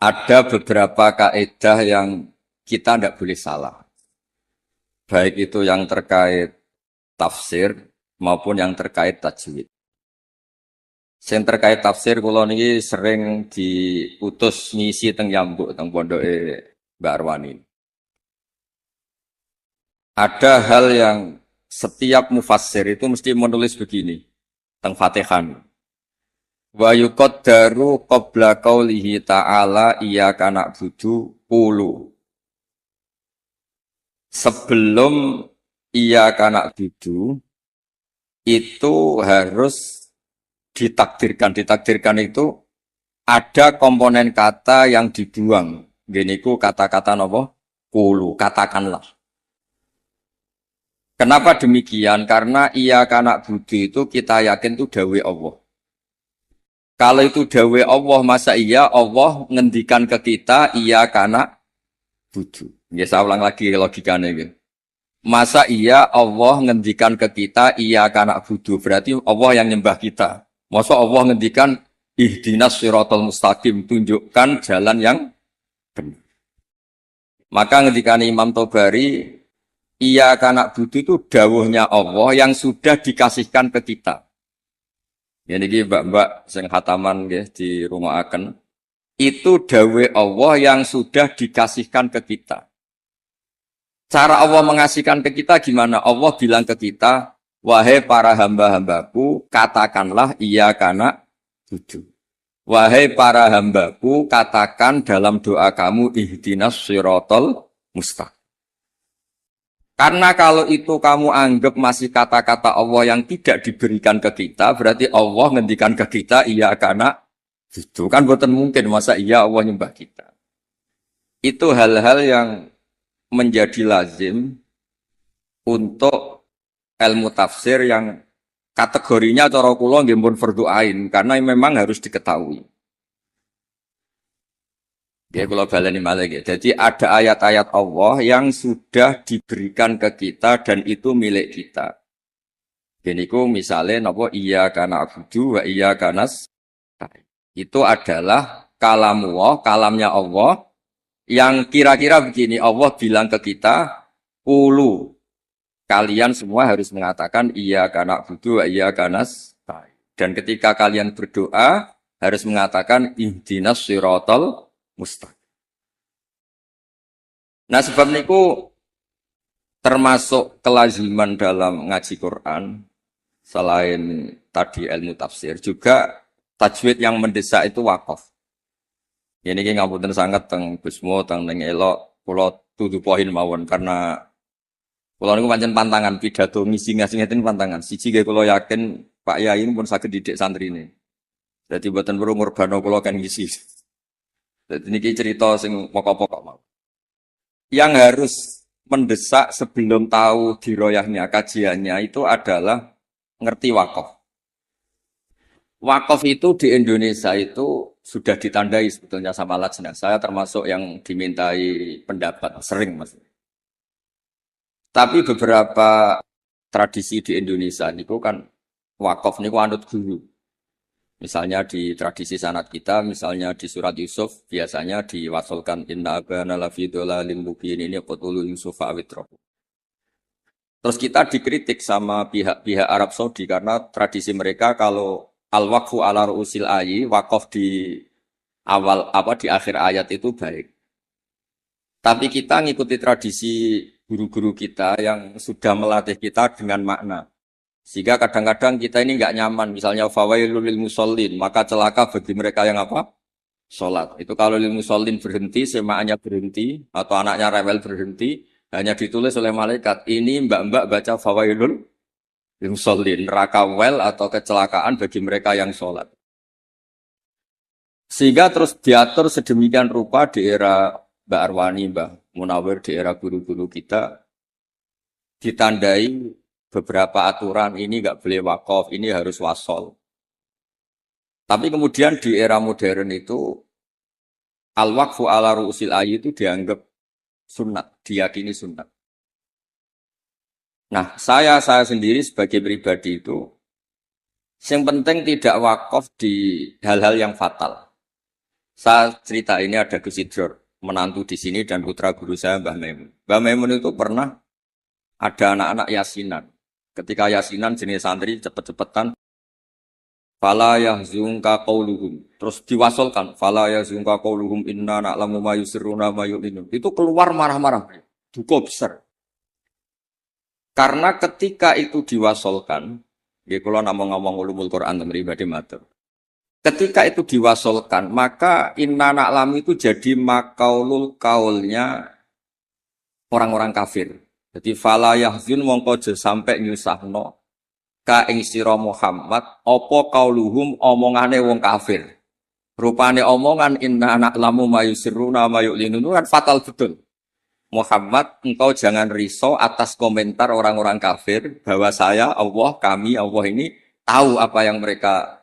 Ada beberapa kaidah yang kita tidak boleh salah. Baik itu yang terkait tafsir maupun yang terkait tajwid. Yang terkait tafsir kula niki sering diutus ngisi teng Yambuk teng pondoke Mbak Arwani. Ada hal yang setiap mufassir itu mesti menulis begini teng Fatihah. Wa yuqaddaru qabla qaulihi ta'ala iyyaka na'budu qulu. Sebelum iyyaka na'budu itu harus ditakdirkan. Ditakdirkan itu ada komponen kata yang dibuang. Gini ku kata-kata napa? Qulu, katakanlah. Kenapa demikian? Karena iyyaka na'budu itu kita yakin itu dawe Allah. Kalau itu dawe Allah, masa iya Allah ngendikan ke kita iya karena budu. Ya saya ulang lagi logikanya gitu. Masa iya Allah ngendikan ke kita iya karena budu. Berarti Allah yang nyembah kita. Masa Allah ngendikan ihdinas siratal mustaqim, tunjukkan jalan yang benar. Maka ngendikan Imam Tobari iya karena budu itu dawuhnya Allah yang sudah dikasihkan ke kita. Ya niki mbak-mbak sing khataman nggih di rumah akan itu dawe Allah yang sudah dikasihkan ke kita. Cara Allah mengasihkan ke kita gimana? Allah bilang ke kita, wahai para hamba-hambaku, katakanlah iya kana tujuh. Wahai para hambaku, katakan dalam doa kamu ihdinas sirotol mustaqim. Karena kalau itu kamu anggap masih kata-kata Allah yang tidak diberikan ke kita, berarti Allah ngendikan ke kita, iya karena itu kan bukan mungkin, masa iya Allah nyembah kita. Itu hal-hal yang menjadi lazim untuk ilmu tafsir yang kategorinya cara kula nggih pun fardhu ain, karena memang harus diketahui. Ya kalau baleni malih ya. Jadi ada ayat-ayat Allah yang sudah diberikan ke kita dan itu milik kita. Jadi itu misalnya napa iya kana abudu wa iya kanas. Itu adalah kalamullah, kalamnya Allah yang kira-kira begini, Allah bilang ke kita, "Qulu." Kalian semua harus mengatakan iya kana abudu wa iya kanas. Dan ketika kalian berdoa harus mengatakan ihdinas siratal mustaqim. Nah sebab niku termasuk kelaziman dalam ngaji Quran selain tadi ilmu tafsir juga tajwid yang mendesak itu wakaf. Ini ngapunten sangat teng Gusmo teng ning elok kula tutu poin mawon karena kula niku pancen pantangan pidato ngisi ngeten pantangan. Siji nggih kula yakin Pak Yai pun saged didik santrine. Dadi mboten perlu ngurbano kula kan ngisi. Jadi ini cerita sing pokok-pokok mau. Yang harus mendesak sebelum tahu diroyahnya kajiannya itu adalah ngerti wakaf. Wakaf itu di Indonesia itu sudah ditandai sebetulnya sama lajnah. Saya termasuk yang dimintai pendapat sering mas. Tapi beberapa tradisi di Indonesia itu kan wakaf niku anut guru. Misalnya di tradisi sanad kita, misalnya di surat Yusuf, biasanya diwasolkan inna abana lafi dholalin mubin ini qutulu Yusuf awitro. Terus kita dikritik sama pihak-pihak Arab Saudi karena tradisi mereka kalau al-waqfu ala ru'usil ayi, wakaf di awal di akhir ayat itu baik. Tapi kita ngikuti tradisi guru-guru kita yang sudah melatih kita dengan makna. Sehingga kadang-kadang kita ini nggak nyaman, misalnya fawailul lil musallin, maka celaka bagi mereka yang apa? Salat. Itu kalau lil musallin berhenti, semaannya berhenti, atau anaknya rewel berhenti, hanya ditulis oleh malaikat, ini mbak-mbak baca fawailul lil musallin, neraka wel atau kecelakaan bagi mereka yang salat. Sehingga terus diatur sedemikian rupa di era Mbak Arwani, Mbak Munawir, di era guru-guru kita, ditandai beberapa aturan ini nggak boleh wakaf, ini harus wasol. Tapi kemudian di era modern itu al-waqfu ala ru'usil ayi itu dianggap sunat, diyakini sunat. Nah, saya sendiri sebagai pribadi itu yang penting tidak wakaf di hal-hal yang fatal. Saya cerita ini ada Gus Idror, menantu di sini dan putra guru saya Mbah Maimun. Mbah Maimun itu pernah ada anak-anak yasinan. Ketika yasinan jenis santri cepet-cepetan, fala yahzunka qauluhum. Terus diwasolkan, fala yahzunka qauluhum inna na'lamu ma yusirruna ma yu'linun. Itu keluar marah-marah. Duka besar. Karena ketika itu diwasolkan, ya kalau ngomong-ngomong ulumul Quran dan pribadi matur. Ketika itu diwasolkan, maka inna na'lamu itu jadi makaulul kaulnya orang-orang kafir. Jadi fala yahzun mongko aja sampai nyusahno ka ing sira Muhammad apa kauluhum omongane wong kafir. Rupane omongan inna na'lamu ma yusirruna ma yu'linun kan fatal betul. Muhammad, engkau jangan risau atas komentar orang-orang kafir bahwa saya, Allah, kami, Allah ini tahu apa yang mereka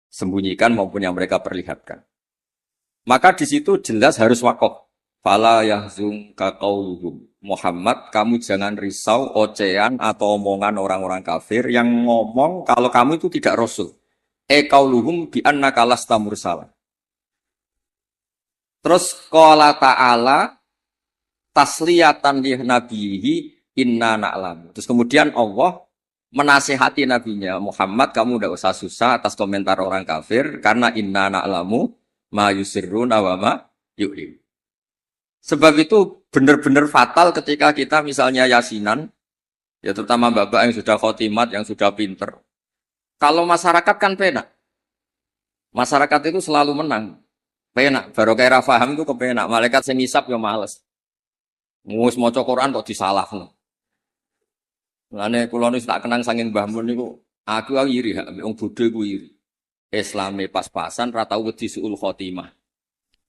sembunyikan maupun yang mereka perlihatkan. Maka di situ jelas harus wakof. Fala yahzunka qauluhum. Muhammad, kamu jangan risau ocehan atau omongan orang-orang kafir yang ngomong kalau kamu itu tidak rasul. Qauluhum bi annaka lasta mursala. Terus qala ta'ala tasliyatan li nabihi inna na'lam. Terus kemudian Allah menasihati nabinya, Muhammad kamu tidak usah susah atas komentar orang kafir karena inna na'lamu ma yusirruna wa ma yu'lim. Sebab itu benar-benar fatal ketika kita misalnya yasinan, ya terutama bapak yang sudah khotimat, yang sudah pinter. Kalau masyarakat kan penak. Masyarakat itu selalu menang. Penak, baru kayak paham itu kepenak. Malaikat sing ngisap ya males. Mus maca Quran kok disalahno. Lane kula niku tak kenang saking Mbah Mun niku, aku iri hak wong bodho iku iri. Islame pas-pasan ra tau wedi suul khotimah.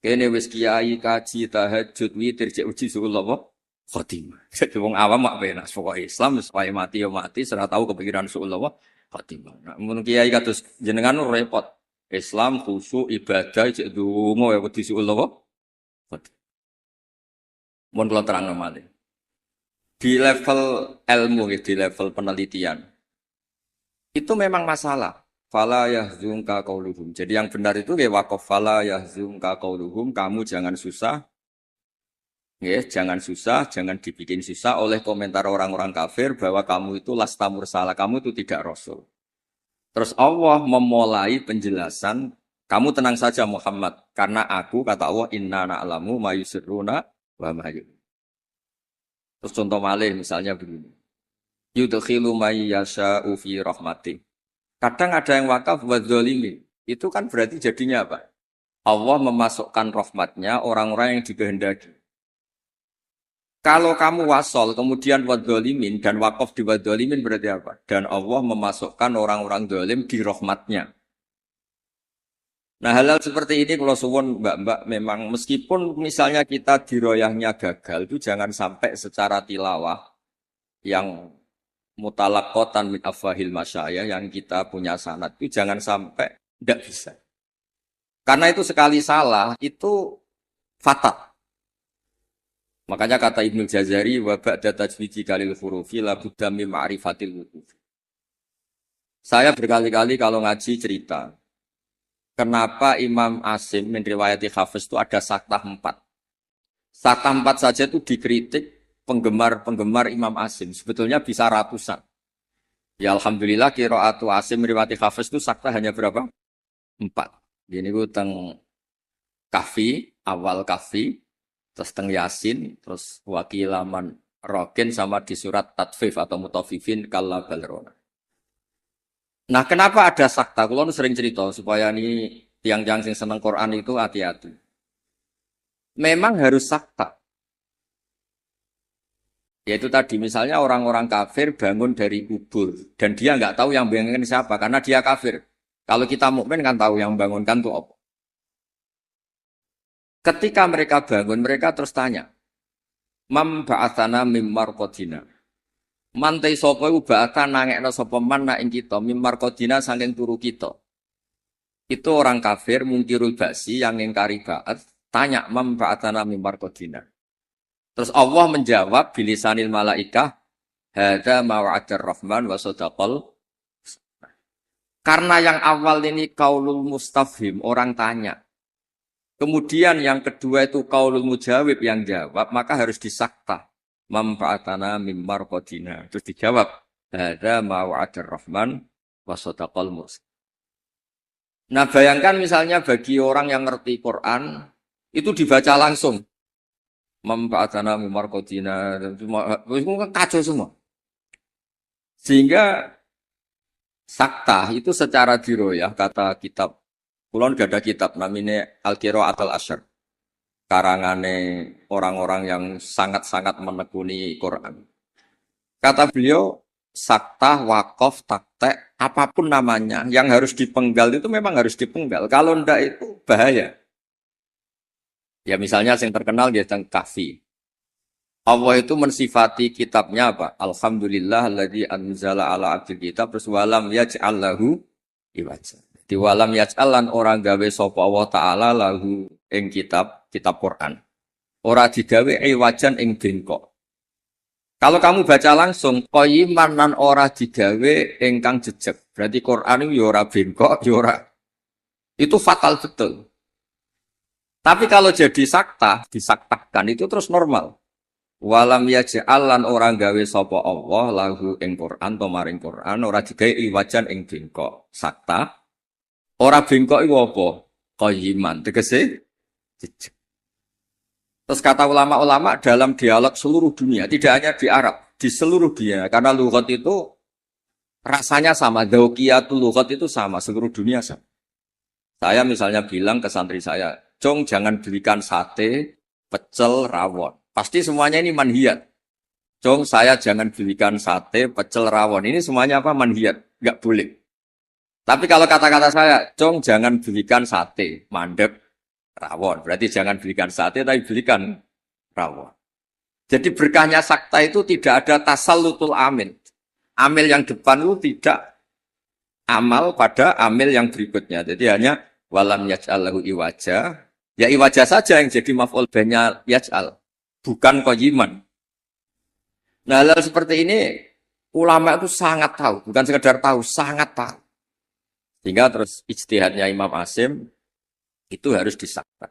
Kene wis kiai kaji tahajud witir cek wedi suul apa? Khotimah. Jadi wong awam mak penak pokoke Islam wis wae mati ya mati, ora tau kepikiran suul apa? Khotimah. Nah, mun kiai kados jenengan repot. Islam khusyuk ibadah cek donga ya wedi suul apa? Khotimah. Mun kula terangno malih. Di level ilmu, di level penelitian, itu memang masalah. Fala yahzunka qauluhum. Jadi yang benar itu ya waqaf fala yahzunka qauluhum, kamu jangan susah. Ya, jangan susah, jangan dibikin susah oleh komentar orang-orang kafir bahwa kamu itu lasta mursala, kamu itu tidak rasul. Terus Allah memulai penjelasan, kamu tenang saja Muhammad, karena aku kata Allah inna na'lamu ma yusirruna wa ma yu'linun. Terus contoh malih misalnya begini. Yudkhilu may yasha'u fi rahmati. Kadang ada yang wakaf wa dzalimin. Itu kan berarti jadinya apa? Allah memasukkan rahmatnya orang-orang yang dikehendaki. Kalau kamu wasol kemudian wa dzalimin dan wakaf di wa dzalimin berarti apa? Dan Allah memasukkan orang-orang zalim di rahmatnya. Nah hal-hal seperti ini kalau suwun mbak-mbak memang meskipun misalnya kita diroyahnya gagal itu jangan sampai secara tilawah yang mutalakotan min afwahil masyayah yang kita punya sanad itu jangan sampai tidak bisa. Karena itu sekali salah itu fatal. Makanya kata Ibnu Jazari wa ba'da tajwidi kalil hurufi la budda min ma'rifatil wuquf. Saya berkali-kali kalau ngaji cerita kenapa Imam Asim meriwayati Hafiz itu ada saktah 4. Saktah 4 saja itu dikritik penggemar-penggemar Imam Asim. Sebetulnya bisa ratusan. Ya Alhamdulillah qiraatu Asim meriwayati Hafiz itu saktah hanya berapa? 4. Ini itu teng Kahfi, awal Kahfi, terus teng Yasin, terus wakilaman Rokin sama di surat Tatfif atau Mutafifin kalla balrona. Nah, kenapa ada sakta? Kalau sering cerita supaya ini tiang-tiang yang seneng Quran itu hati-hati. Memang harus sakta. Yaitu tadi misalnya orang-orang kafir bangun dari kubur dan dia nggak tahu yang bangunkan siapa karena dia kafir. Kalau kita mukmin kan tahu yang bangunkan itu apa. Ketika mereka bangun, mereka terus tanya, "Mam ba'atsana mim marqadina." Mantai sapa iku ba'atha nangekno sapa man nak ing kita mim marqadina saking turu kita. Itu orang kafir mungkirul ba'si yang ingkari ba'at, tanya mam ba'atsana mim marqadina. Terus Allah menjawab bilisanil malaikah, hadza ma wa'adar rahman wa sadaqal. Karena yang awal ini kaulul mustafhim, orang tanya. Kemudian yang kedua itu qaulul mujawib yang jawab, maka harus disakta. Manfaatana mimmar qadina. Terus dijawab, hadza ma wa'adar rahman wa sadaqal mursalin. Nah, bayangkan misalnya bagi orang yang ngerti Quran, itu dibaca langsung. Manfaatana mimmar qadina, itu kan kacau semua. Sehingga sakta itu secara diroyah, kata kitab, kulon gak ada kitab, namanya Al-Qira'at al-Asyr. Karangane orang-orang yang sangat-sangat menekuni Quran. Kata beliau, sakta, wakof, taktek, apapun namanya, yang harus dipenggal itu memang harus dipenggal. Kalau ndak itu bahaya. Ya misalnya yang terkenal dia tentang kahfi. Allah itu mensifati kitabnya apa? Alhamdulillah alladzi anzala ala abdil kitab terus walam yaj'al lahu iwaja. Di walam yaj'al lan orang gawe sapa Allah taala lahu ing kitab Quran. Ora digawe iwajan ing bengkok. Kalau kamu baca langsung qayyiman lan ora digawe ingkang jejeg. Berarti Quran itu ya ora bengkok, ya ora. Itu fatal betul. Tapi kalau jadi sakta, disaktakan itu terus normal. Walam yaj'al lan orang gawe sapa Allah lahu ing Quran to maring Quran ora digawe iwajan ing bengkok. Sakta ora bengkok iku apa? Qayyiman tegese jejeg. Terus kata ulama-ulama dalam dialog seluruh dunia, tidak hanya di Arab, di seluruh dunia karena lughat itu rasanya sama, dzauqiyatul lughat itu sama, seluruh dunia sama. Saya misalnya bilang ke santri saya, "Cong, jangan belikan sate, pecel, rawon." Pasti semuanya ini manhiyat. Cong, saya jangan belikan sate, pecel, rawon. Ini semuanya apa? Manhiyat. Enggak boleh. Tapi kalau kata-kata saya, Cong, jangan belikan sate, mandek, rawon. Berarti jangan belikan sate, tapi belikan rawon. Jadi berkahnya sakta itu tidak ada tasallutul amil. Amil yang depan itu tidak amal pada amil yang berikutnya. Jadi hanya walam yaj'al lahu iwaja. Ya iwaja saja yang jadi maf'ul bihnya yaj'al. Bukan qayyiman. Nah, hal seperti ini ulama itu sangat tahu, bukan sekedar tahu, sangat tahu. Sehingga terus ijtihadnya Imam Asim itu harus disakta.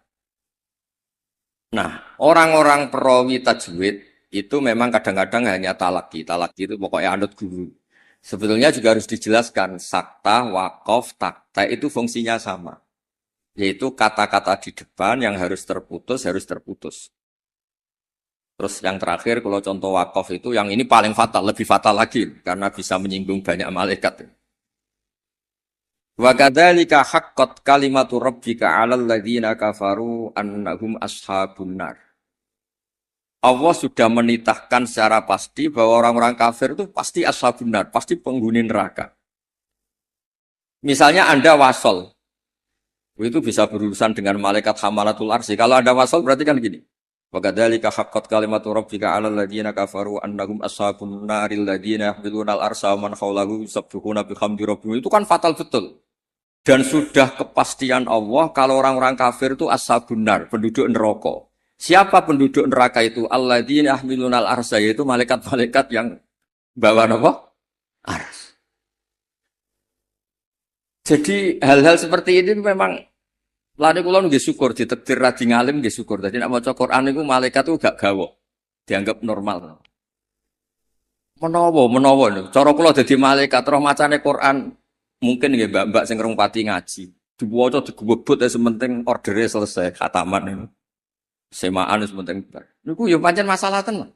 Nah, orang-orang perawi tajwid itu memang kadang-kadang hanya talaki. Talaki itu pokoknya anut guru. Sebetulnya juga harus dijelaskan sakta, wakof, takta itu fungsinya sama. Yaitu kata-kata di depan yang harus terputus. Terus yang terakhir kalau contoh wakof itu yang ini paling fatal, lebih fatal lagi karena bisa menyinggung banyak malaikat. Wa kadzalika haqqat kalimatu rabbika 'alal ladzina kafaru annahum ashabun nar. Allah sudah menitahkan secara pasti bahwa orang-orang kafir itu pasti ashabun nar, pasti penghuni neraka. Misalnya Anda wasol. Itu bisa berurusan dengan malaikat hamalatul arsy. Kalau Anda wasol berarti kan gini. Wa kadzalika haqqat kalimatu rabbika 'alal ladzina kafaru annahum ashabun naril ladzina yahmiluna al-arsha wa man hawlahu yusabbihuna bihamdi rabbihim. Itu kan fatal betul. Dan sudah kepastian Allah kalau orang-orang kafir itu ashabun nar, penduduk neraka. Siapa penduduk neraka itu? Alladzina yahmiluna al-arsha, yaitu malaikat-malaikat yang bawa apa? Ars. Jadi hal-hal seperti ini memang lani kula nggih syukur ditakdir radi ngalim nggih syukur. Dadi nek maca Quran niku malaikat itu gak gawok. Dianggap normal. Menawa niku. Cara kula dadi malaikat roh macane Quran mungkin nggih mbak-mbak sing ngrungpati ngaji. Diwaca digebut ya sementing ordere selesai khataman niku. Semaan sementing bar. Niku ya pancen masalah tenan.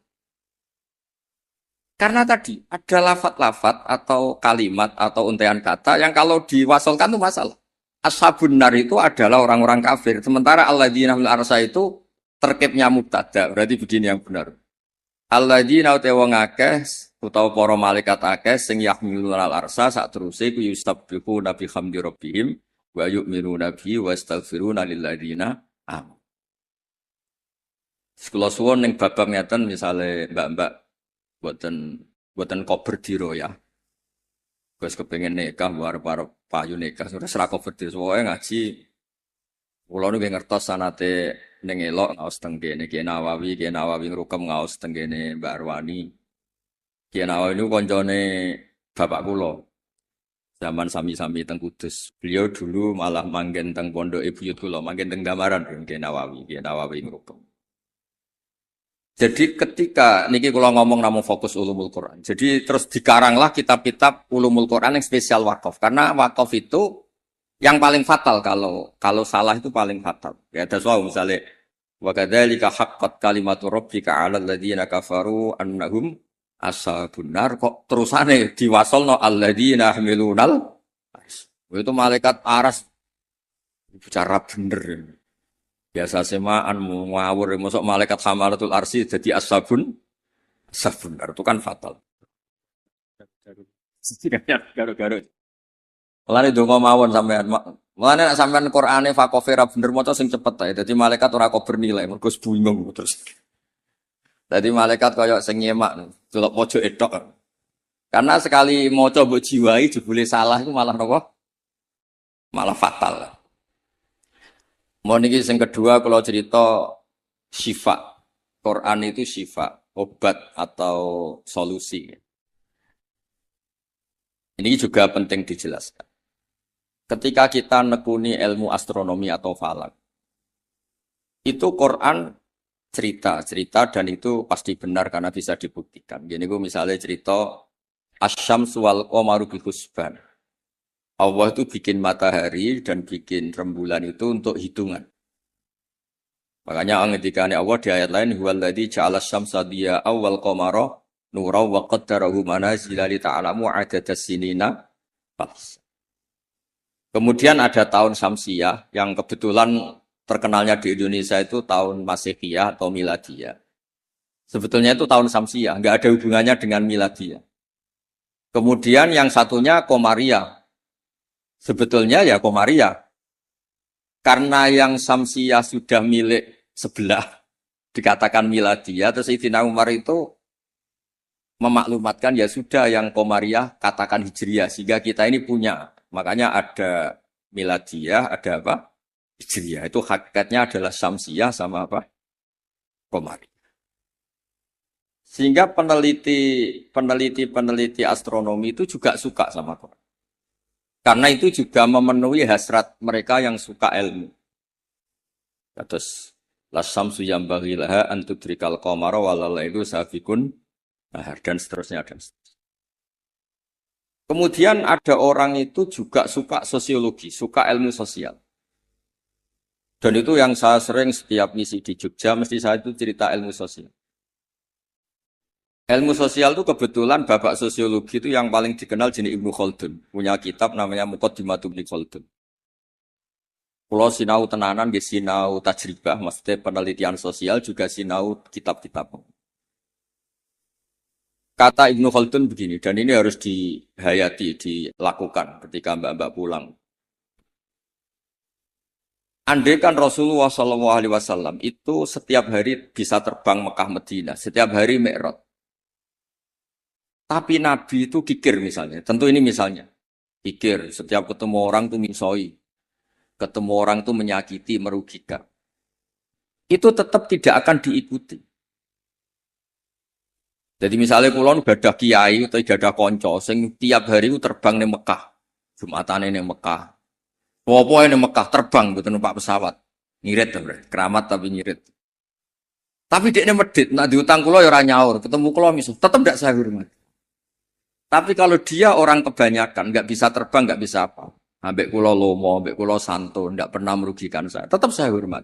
Karena tadi ada lafat-lafat atau kalimat atau untaian kata yang kalau diwasolkan itu masalah. Ashabun nar itu adalah orang-orang kafir. Sementara alladzina fil arsy itu terkibnya mubtada. Berarti begini yang benar. Alladzina uta wong akeh utawa para malaikat akeh sing yahmiluna al-arsy sak teruse ku yustabbihuna bihamdi rabbihim wa yu'minuna bihi wa yastaghfiruna lil ladzina amanu. Sekolah suwon ning bab ngeten misale mbak-mbak buatan kober diro ya. Gus kepengen nikah, para payu nikah, sudah serah kober diro. Soalnya ngaji, pulau nu ngertos sanate neng elok ngaos tenggene, Kiai Nawawi ngerukem ngaos tenggene Mbak Arwani. Kiai Nawawi nu koncone bapak pulau. Zaman sami-sami teng Kudus. Beliau dulu malah manggen teng pondok Buyut kula, manggen teng Damaran Nggih Nawawi ngrupeng. Jadi ketika niki kula ngomong namun fokus ulumul Quran. Jadi terus dikaranglah kitab-kitab ulumul Quran yang spesial wakaf. Karena wakaf itu yang paling fatal kalau salah itu paling fatal. Ya ada soal misalnya wa kadzalika haqqat kalimatu rabbika 'alal ladzina kafaru annahum ashabun nar kok terusane diwasolno alladzina hamilunal itu malaikat aras bicara bener. Biasa semaan ngawur masuk malaikat hamalatul arsi jadi ashabun nar itu kan fatal. Garu-garu. Mulane donga mawon sampean. Mulane nek sampean Qur'ane fakofera bener maca sing cepet ae. Dadi malaikat ora kok bernilai, mergo bingung terus. Dadi malaikat kaya sing nyemak delok pojok etok. Karena sekali maca mbok jiwai jebule salah itu malah napa? Malah fatal. Mau niki sing kedua kalau cerita syifa. Quran itu syifa, obat atau solusi. Ini juga penting dijelaskan. Ketika kita nekuni ilmu astronomi atau falak, itu Quran cerita dan itu pasti benar karena bisa dibuktikan. Gini gue misalnya cerita Asyamsu wal qamaru bil husban. Allah itu bikin matahari dan bikin rembulan itu untuk hitungan. Makanya ketika Allah di ayat lain huwallazi ja'ala asy-syamsa diya'an wal qamara nuran wa qaddarahu manazila li ta'lamu 'adadas sinina. Kemudian ada tahun Syamsiyah yang kebetulan terkenalnya di Indonesia itu tahun Masehiyah atau Miladiyah. Sebetulnya itu tahun Syamsiyah, nggak ada hubungannya dengan Miladiyah. Kemudian yang satunya Komariah. Sebetulnya ya Komariah. Karena yang Syamsiyah sudah milik sebelah, dikatakan Miladiyah, terus Sayyidina Umar itu memaklumatkan ya sudah yang Komariah katakan Hijriyah, sehingga kita ini punya. Makanya ada Miladiyah, ada apa? Hijriyah. Itu hakikatnya adalah Syamsiyah sama apa? Komariah. Sehingga peneliti astronomi itu juga suka sama Quran. Karena itu juga memenuhi hasrat mereka yang suka ilmu. Terus lasyamsu yambaghi laha an tudrikal qamara walalailu sabiqun nahar dan seterusnya dan seterusnya. Kemudian ada orang itu juga suka sosiologi, suka ilmu sosial. Dan itu yang saya sering setiap misi di Jogja, mesti saya itu cerita ilmu sosial. Ilmu sosial itu kebetulan bapak sosiologi itu yang paling dikenal jenis Ibnu Khaldun. Punya kitab namanya Muqaddimatu Ibnu Khaldun. Kalau sinau tenanan, sinau tajribah, maksudnya penelitian sosial juga sinau kitab-kitab. Kata Ibnu Khaldun begini, dan ini harus dihayati, dilakukan ketika mbak-mbak pulang. Andai kan Rasulullah SAW itu setiap hari bisa terbang Mekah Madinah, setiap hari Mi'raj. Tapi Nabi itu kikir misalnya, tentu ini misalnya. Kikir, setiap ketemu orang itu misoi, ketemu orang itu menyakiti, merugikan. Itu tetap tidak akan diikuti. Jadi misalnya kulon gadah kiai atau gadah konco, sing tiap hari itu terbang di Mekah, Jumatan ini Mekah, popo ini Mekah terbang gitu numpak pesawat, ngirit keramat tapi ngirit. Tapi dia ini medit, nak diutang kulo ya orang nyaur, ketemu kulo misalnya, tetap tidak saya hormat. Tapi kalau dia orang kebanyakan, nggak bisa terbang, nggak bisa apa, ambek kulo lomo, ambek kulo santo, nggak pernah merugikan saya, tetap saya hormat.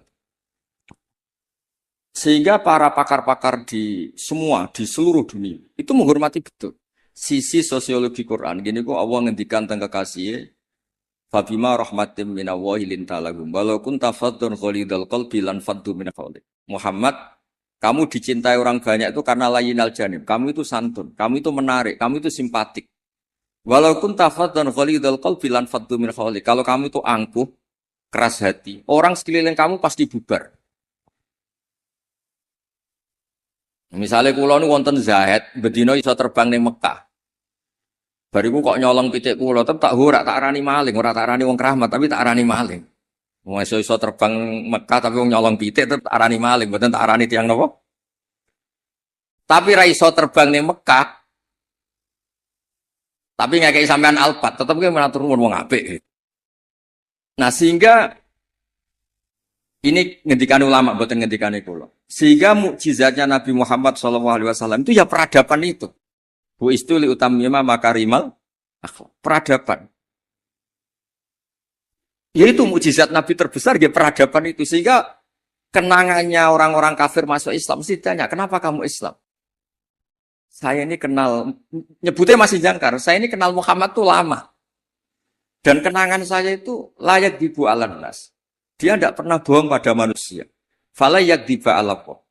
Sehingga para pakar-pakar di seluruh dunia itu menghormati betul sisi sosiologi Quran. Gini kok Allah ngendikan tentang kekasih Fabima rahmatim minallahi lintalagum walau kunta faddun ghalidhal qalbi lan faddu min hawlik. Muhammad, kamu dicintai orang banyak itu karena layinal janib. Kamu itu santun, kamu itu menarik, kamu itu simpatik. Walau kunta faddun ghalidhal qalbi lan faddu min hawlik. Kalau kamu itu angkuh, keras hati, orang sekeliling kamu pasti bubar. Misalnya kulo nu wonten Zahid, bedino iso terbang ning Mekah. Bariku kok nyolong pitik kulo, tak ora tak arani maling, ora tak arani wong keramat, tapi tak arani maling. Wong iso terbang Mekah tapi wong nyolong pitik tetep tak arani maling, mboten tak arani tiyang napa? Tapi ra iso terbang ning Mekah. Tapi nggak kayak sampean alpat, tetap kayak mengatur wong apik. Nah sehingga ini ngendikan ulama, bukan ngendikan kula. Sehingga mukjizatnya Nabi Muhammad SAW itu ya peradaban itu. Bu istuli utamima makarimal akhlak. Peradaban. Yaitu mukjizat Nabi terbesar ya peradaban itu. Sehingga kenangannya orang-orang kafir masuk Islam mesti tanya, kenapa kamu Islam? Saya ini kenal, nyebutnya masih jangkar, saya ini kenal Muhammad tuh lama. Dan kenangan saya itu layak dibu alan nas. Dia tidak pernah bohong pada manusia. Fala yakdiba alapo.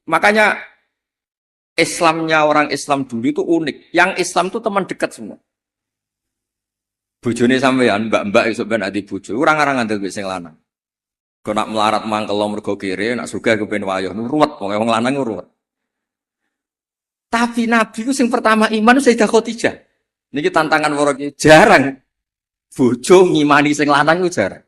Makanya Islamnya orang Islam dulu itu unik. Yang Islam itu teman dekat semua. Bojone sampean, mbak-mbak iso ben ati bojo, orang-orang ngandel wis sing lanang. Kok nak melarat mangkel mergo kere, nak sugih kepen wayah, ruwet wong lanang ruwet. Tapi Nabi itu yang pertama iman Sayyidah Khadijah. Niki tantangan wong jarang. Bojo ngimani sing lanang itu jarang.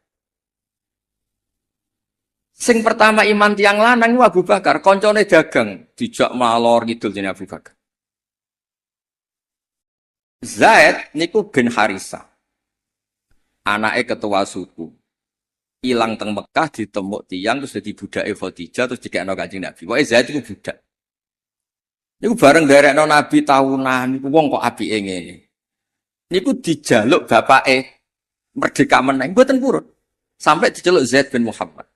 Sing pertama iman tiang lanang itu Abu Bakar, koncone dagang, dijak malor ngidul jenenge Abu Bakar. Zaid niku bin Harisah. Anake ketua suku. Ilang teng Mekah ditemuk tiang terus dadi budake Khadijah terus dikekno Kanjeng Nabi. Pokoke Zaid iku budak. Niku bareng nderekno Nabi tahunan niku wong kok apike ngene. Niku dijaluk bapake merdeka meneng mboten purun. Sampai diceluk Zaid bin Muhammad.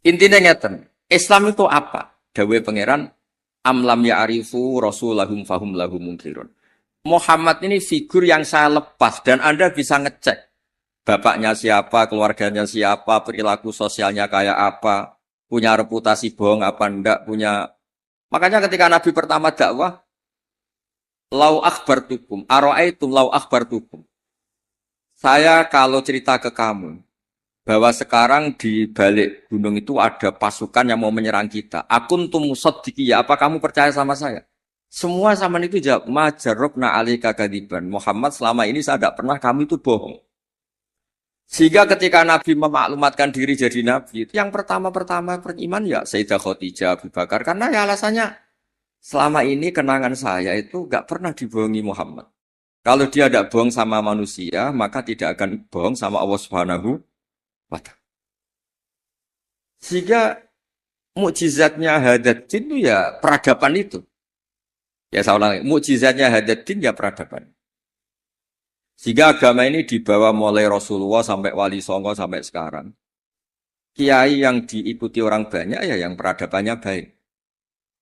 Intinya ngeten, Islam itu apa? Dawe pangeran amlam ya'rifu rasulahum fahum lahum munkirun. Muhammad ini figur yang saya lepas dan Anda bisa ngecek bapaknya siapa, keluarganya siapa, perilaku sosialnya kayak apa, punya reputasi bohong apa enggak, punya. Makanya ketika Nabi pertama dakwah, lau akhbartukum, ara'aitum lau akhbartukum. Saya kalau cerita ke kamu, bahwa sekarang di balik gunung itu ada pasukan yang mau menyerang kita. Akun tumusaddiqi, ya apa kamu percaya sama saya? Semua zaman itu jawab, majarrobna alika kadiban. Muhammad selama ini saya tidak pernah kami itu bohong. Sehingga ketika Nabi memaklumatkan diri jadi Nabi, yang pertama-pertama beriman ya Sayyidah Khadijah, Abu Bakar. Karena ya alasannya, selama ini kenangan saya itu gak pernah dibohongi Muhammad. Kalau dia tidak bohong sama manusia, maka tidak akan bohong sama Allah Subhanahu wa ta'ala. Sehingga mukjizatnya Hadaddin itu ya peradaban itu. Ya saya ulangi, mukjizatnya Hadaddin ya peradaban. Sehingga agama ini dibawa mulai Rasulullah sampai Wali Songo sampai sekarang. Kiai yang diikuti orang banyak ya yang peradabannya baik.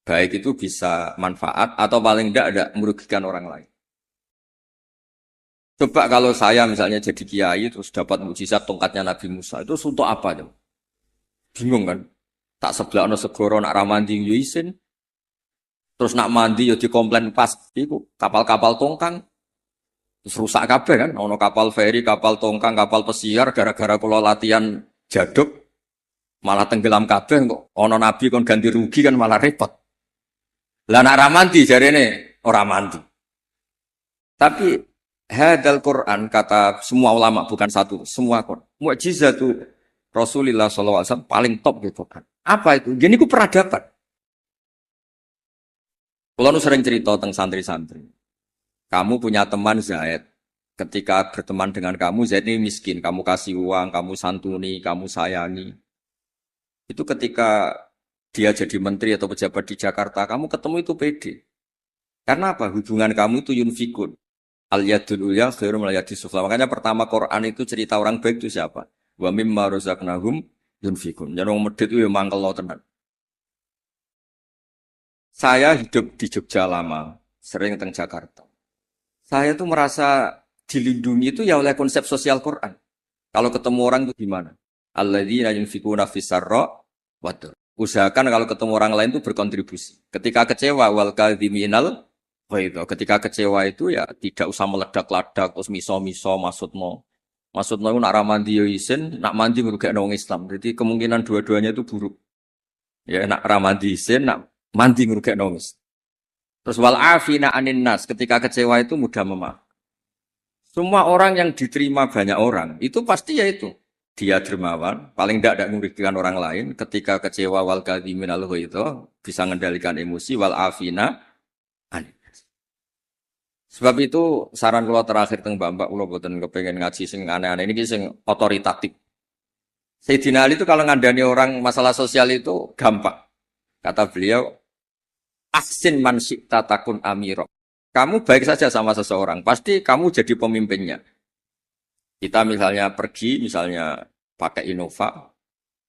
Baik itu bisa manfaat atau paling tidak merugikan orang lain. Coba kalau saya misalnya jadi kiai terus dapat mukjizat tongkatnya Nabi Musa itu untuk apa tuh? Bingung kan? Tak sebelakno segoro nak ramandi yo isin. Terus nak mandi yo dikomplain pas iku kapal-kapal tongkang. Terus rusak kabeh kan, ono kapal feri, kapal tongkang, kapal pesiar gara-gara kula latihan jaduk malah tenggelam kabeh kok ono nabi kon ganti rugi kan malah repot. Lah nak ramandi jarene ora mandi. Tapi hadal Quran kata semua ulama bukan satu, semua Quran. Mukjizatu Rasulullah SAW paling top gitu kan. Apa itu? Gini ku peradaban. Kalau nu sering cerita tentang santri-santri. Kamu punya teman Zaid. Ketika berteman dengan kamu, Zaid ini miskin. Kamu kasih uang, kamu santuni, kamu sayangi. Itu ketika dia jadi menteri atau pejabat di Jakarta, kamu ketemu itu pede. Karena apa? Hubungan kamu itu yunfikun. Al-yadul ulya khairum al-yadis sufla. Makanya pertama Quran itu cerita orang baik itu siapa? Wa mimma razaqnahum yunfikun. Jadi orang medit itu mangkel lo tenan. Saya hidup di Jogja lama, sering teng Jakarta. Saya tuh merasa dilindungi itu ya oleh konsep sosial Quran. Kalau ketemu orang itu gimana? Alladzina yunfikuna fis-sarra wa dharra. Usahakan kalau ketemu orang lain itu berkontribusi. Ketika kecewa wal kadhiminal ghaidha. Ketika kecewa itu ya tidak usah meledak-ledak terus miso-miso maksudmu. Maksudmu nak ramandi yo isin, nak mandi ngrugekno wong Islam. Jadi kemungkinan dua-duanya itu buruk. Ya nak ramandi isin, nak mandi ngrugekno wong Islam. Terus wal afina anin nas, ketika kecewa itu mudah memaafkan. Semua orang yang diterima banyak orang, itu pasti ya itu. Dia dermawan, paling tidak merugikan orang lain. Ketika kecewa wal kadhimin al ghaidha, bisa mengendalikan emosi wal afina anin. Sebab itu saran kula terakhir teng Mbak kula boten kepengen ngaji sing aneh-aneh ini sing otoritatif. Sayyidina Ali itu kalau ngandani orang masalah sosial itu gampang. Kata beliau, "Ahsin man syi'ta takun amiro." Kamu baik saja sama seseorang, pasti kamu jadi pemimpinnya. Kita misalnya pergi, misalnya pakai Innova,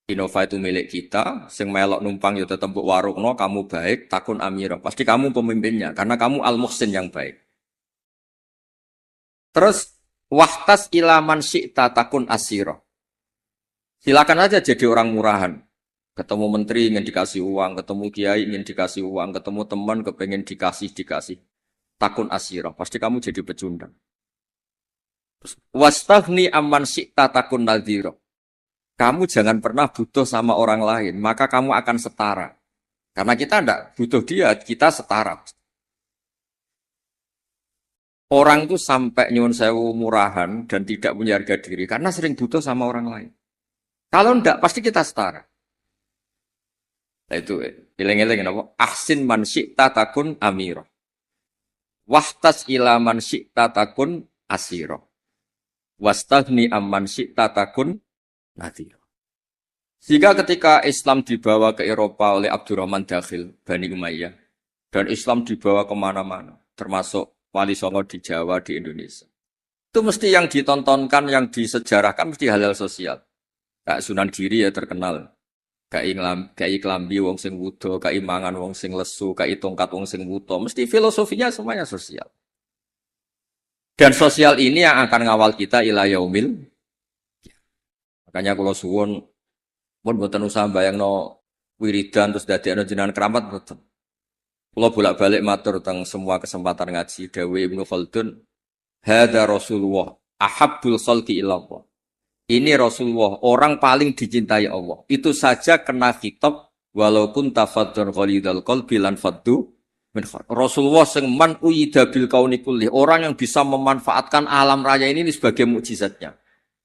Innova itu milik kita, sing melok numpang ya tetep mbok warungno, kamu baik, takun amiro. Pasti kamu pemimpinnya, karena kamu al-muhsin yang baik. Terus, wahtas ilaman syi'ta takun asiro. Silakan aja jadi orang murahan. Ketemu menteri ingin dikasih uang, ketemu kiai ingin dikasih uang, ketemu teman kepengen dikasih. Takun asiro, pasti kamu jadi pecundang. Wastaghni amman syi'ta takun nadhiro. Kamu jangan pernah butuh sama orang lain, maka kamu akan setara. Karena kita tidak butuh dia, kita setara. Orang itu sampai nyuwun sewu murahan dan tidak punya harga diri karena sering butuh sama orang lain. Kalau tidak, pasti kita setara. Nah itu, ilang-ilang apa? Ahsin man syi'ta takun amiro. Wahtas ila man syi'ta takun asiro. Wastaghni amman syi'ta takun nadhiro. Sehingga ketika Islam dibawa ke Eropa oleh Abdurrahman Dakhil, Bani Umayyah, dan Islam dibawa kemana-mana, termasuk Wali Songo di Jawa, di Indonesia. Itu mesti yang ditontonkan, yang disejarahkan, mesti hal-hal sosial. Kayak Sunan Giri ya terkenal. Kayak Klambi wong sing wudo, kayak mangan wong sing lesu, kayak tongkat wong sing wuto. Mesti filosofinya semuanya sosial. Dan sosial ini yang akan ngawal kita ila yaumil. Makanya kalau suwun pun boten usah bayangno wiridan terus dadekno jenengan keramat boten. Kula bolak-balik matur teng semua kesempatan ngaji dawuh Ibnu Khaldun, hadza Rasulullah ahabbul khalqi ilallah. Ini Rasulullah, orang paling dicintai Allah. Itu saja kena khitab walaupun tafadzun ghalidul qalbi lan faddu min khair. Rasulullah sing man uyida bil kauni kulli, orang yang bisa memanfaatkan alam raya ini sebagai mukjizatnya.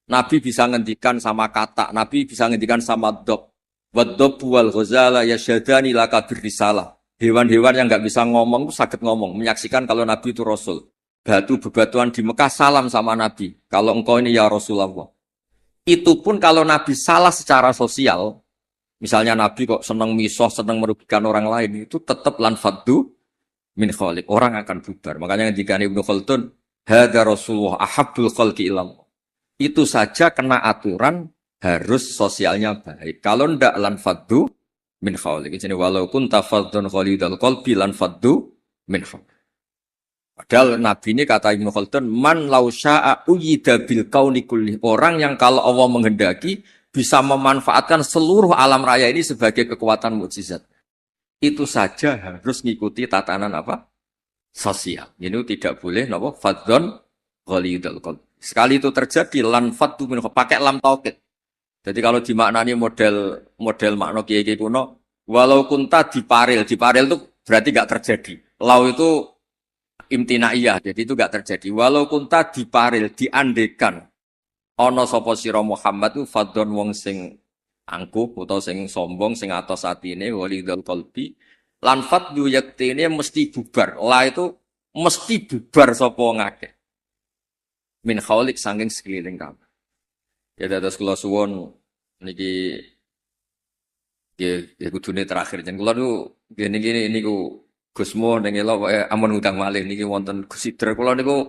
Nabi bisa ngendikan sama kata, Nabi bisa ngendikan sama dob. Waddob wal ghazala yasyadani laka birrisalah. Hewan-hewan yang enggak bisa ngomong itu sakit ngomong, menyaksikan kalau Nabi itu Rasul. Batu bebatuan di Mekah salam sama Nabi. Kalau engkau ini ya Rasulullah. Itu pun kalau Nabi salah secara sosial, misalnya Nabi kok senang misoh, senang merugikan orang lain, itu tetap lanfaddu min khaliq. Orang akan bubar. Makanya ketika Ibnu Khaldun, hadza Rasulullah ahabbul khalqi ilallah. Itu saja kena aturan harus sosialnya baik. Kalau ndak lanfaddu min khaliq. Jadi walaupun tafadzun khalidul qalbi lanfaddu min khaliq. Padahal Nabi ini kata Ibnu Khaldun, man lau sya'a uyida bil kauni kulli. Orang yang kalau Allah menghendaki bisa memanfaatkan seluruh alam raya ini sebagai kekuatan mukjizat. Itu saja harus ngikuti tatanan apa? Sosial. Ini tidak boleh napa? Fadzon ghalidul qalb. Sekali itu terjadi lan faddu min pakai lam taukid. Jadi kalau dimaknani model makna kiai-kiai kuno, walau kunta diparil itu berarti enggak terjadi. Lau itu imtinaiyah, jadi itu gak terjadi. Walau kunta diparil, diandekan ana sapa sira Muhammad itu fadhon wong sing angkuh utawa sing sombong sing atos atine walidul qalbi lan fadhu yaktine mesti bubar. La itu mesti bubar sapa ngakeh. Min khaulik saking sekeliling kamu. Ya dados kula suwun niki ya kudune terakhir jen kula niku gini niku Gusmo ning elok amun ngundang malih niki wonten Gus Sidra kula niku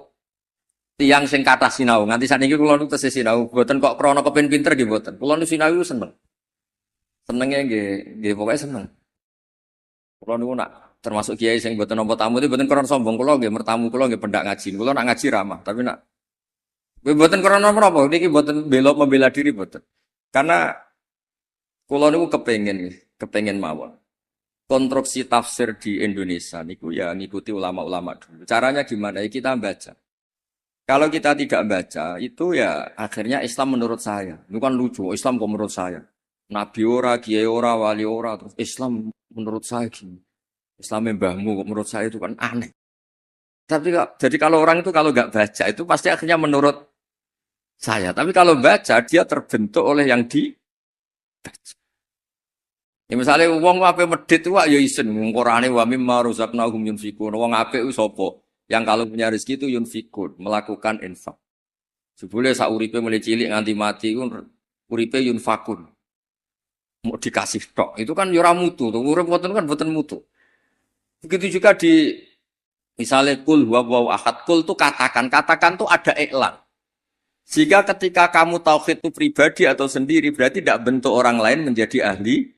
tiyang sing kathah sinau nganti sakniki kula niku tesih sinau mboten kok krana kepen pinter nggih mboten kula niku sinau seneng senenge nggih pokoke seneng kula niku nak termasuk kiai sing mboten nampa tamu itu mboten krana sombong kula nggih mertamu kula nggih pendak ngaji kula nak ngaji ramah tapi nak mboten krana napa niki mboten membela diri mboten karena kula niku kepengen mawon konstruksi tafsir di Indonesia niku ya ngikuti ulama-ulama dulu. Caranya gimana? Ya kita baca. Kalau kita tidak baca, itu ya akhirnya Islam menurut saya. Itu kan lucu, Islam kok menurut saya. Nabi ora, kiai ora, wali ora, terus Islam menurut saya gini. Islam mbahmu kok menurut saya itu kan aneh. Tapi jadi kalau orang itu kalau nggak baca itu pasti akhirnya menurut saya. Tapi kalau baca dia terbentuk oleh yang dibaca. Ya misalnya wong ape medhit wae ya isen Qur'ane wa mimma razaqnahum yunfikun. Wong apik ku sapa? Yang kalau punya rezeki itu yunfikun, melakukan infak. Sebule sauripe mulai cilik nganti mati ku uripe yunfakun. Mau dikasih tok. Itu kan yura mutu, tuh urip boten kan boten mutu. Begitu juga di misalnya kul huwa ahad, kul tuh katakan tuh ada iklan. Jika ketika kamu tauhid itu pribadi atau sendiri, berarti tidak bentuk orang lain menjadi ahli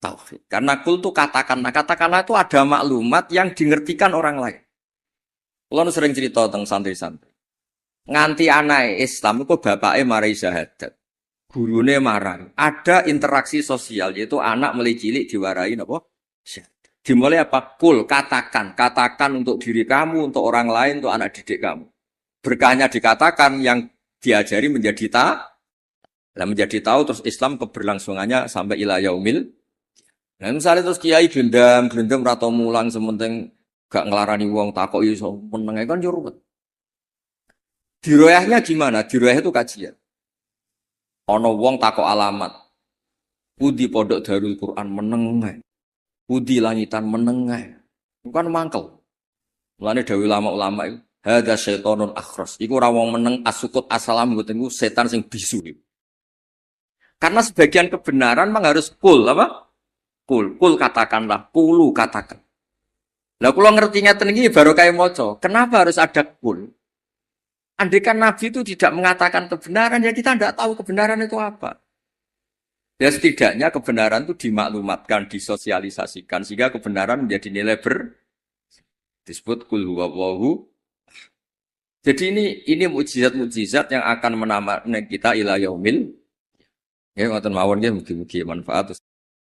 tauhid. Karena kul tuh katakanlah itu ada maklumat yang dimengertikan orang lain. Kalau sering cerita tentang santri-santri. Nganti anak Islam itu bapaknya marai syahadat. Gurune marah. Ada interaksi sosial, yaitu anak mulai cilik diwarai apa? Dimulai apa? Kul, katakan untuk diri kamu, untuk orang lain, untuk anak didik kamu. Berkahnya dikatakan yang diajari menjadi menjadi tahu terus Islam keberlangsungannya sampai ila yaumil. Nah, misalnya terus kiai gendam atau mulang sementing gak ngelarani wong takok iso meneng kan yo ruwet. Diroyahnya gimana? Diroyah itu kajian. Ana wong takok alamat. Pudi pondok Darul Quran meneng ae. Pudi langitan meneng ae. Bukan mangkel. Mulane dawuh ulama-ulama itu hadza syaitonun akhras. Iku ora wong meneng asukut asalam mboten iku setan sing bisu. Karena sebagian kebenaran memang harus kul apa? Kul katakanlah, kulu katakan. Lah kula ngerti ngeten iki baru kaya maca. Kenapa harus ada kul? Andaikan Nabi itu tidak mengatakan kebenaran, ya kita tidak tahu kebenaran itu apa. Ya setidaknya kebenaran itu dimaklumatkan, disosialisasikan, sehingga kebenaran menjadi nilai disebut kul huwallahu. Jadi ini mukjizat-mukjizat yang akan menambah kita ila yaumil. Ya ngoten mawon nggih mugi-mugi manfaat.